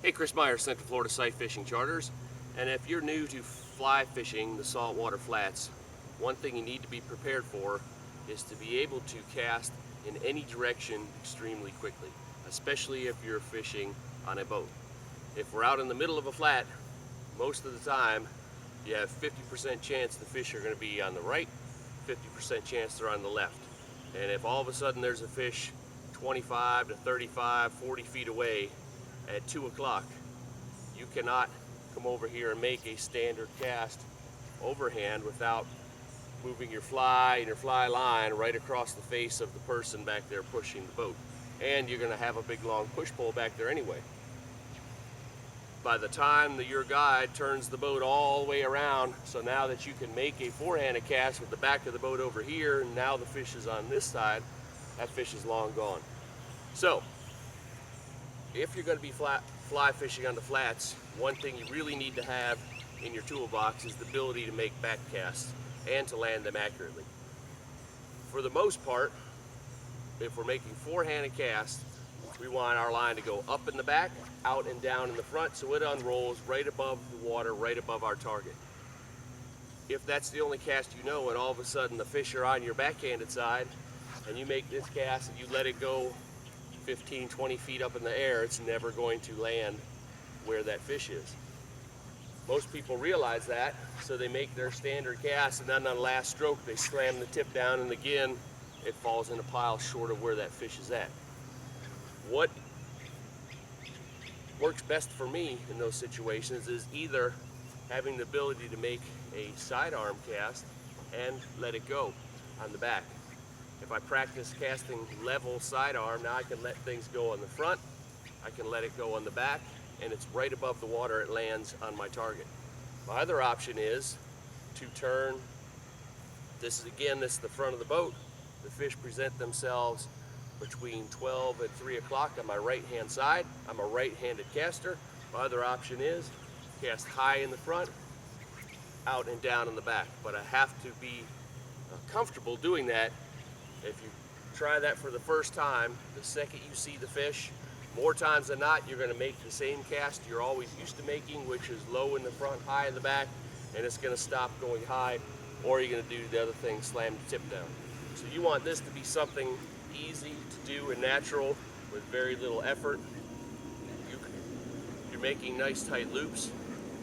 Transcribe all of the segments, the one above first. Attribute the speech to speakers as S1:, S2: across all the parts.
S1: Hey, Chris Meyer, Central Florida Sight Fishing Charters. And if you're new to fly fishing the saltwater flats, one thing you need to be prepared for is to be able to cast in any direction extremely quickly, especially if you're fishing on a boat. If we're out in the middle of a flat, most of the time you have 50% chance the fish are going to be on the right, 50% chance they're on the left. And if all of a sudden there's a fish 25 to 35, 40 feet away at 2 o'clock, you cannot come over here and make a standard cast overhand without moving your fly and your fly line right across the face of the person back there pushing the boat. And you're going to have a big long push pole back there anyway. By the time that your guide turns the boat all the way around, so now that you can make a four-handed cast with the back of the boat over here, and now the fish is on this side, that fish is long gone. So, if you're going to be fly fishing on the flats, one thing you really need to have in your toolbox is the ability to make back casts and to land them accurately. For the most part, if we're making four-handed casts, we want our line to go up in the back, out and down in the front, so it unrolls right above the water, right above our target. If that's the only cast you know, and all of a sudden the fish are on your backhanded side, and you make this cast and you let it go 15, 20 feet up in the air, it's never going to land where that fish is. Most people realize that, so they make their standard cast, and then on the last stroke they slam the tip down, and again it falls in a pile short of where that fish is at. What works best for me in those situations is either having the ability to make a sidearm cast and let it go on the back. If I practice casting level sidearm, now I can let things go on the front, I can let it go on the back, and it's right above the water, it lands on my target. My other option is to turn, this is the front of the boat, the fish present themselves between 12 and 3 o'clock on my right hand side. I'm a right-handed caster. My other option is cast high in the front, out and down in the back, but I have to be comfortable doing that. If you try that for the first time, the second you see the fish, more times than not, you're going to make the same cast you're always used to making, which is low in the front, high in the back, and it's going to stop going high, or you're going to do the other thing, slam the tip down. So you want this to be something easy to do and natural with very little effort. You're making nice tight loops.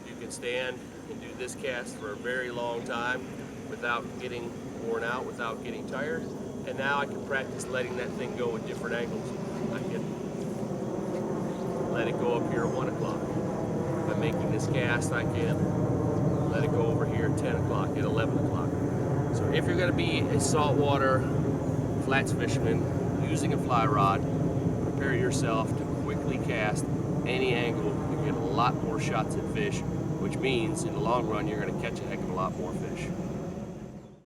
S1: You can stand and do this cast for a very long time without getting worn out, without getting tired. And now I can practice letting that thing go at different angles. I can let it go up here at 1 o'clock. If I'm making this cast, I can let it go over here at 10 o'clock, at 11 o'clock. So if you're going to be a saltwater flats fisherman using a fly rod, prepare yourself to quickly cast any angle. You get a lot more shots at fish, which means in the long run you're going to catch a heck of a lot more fish.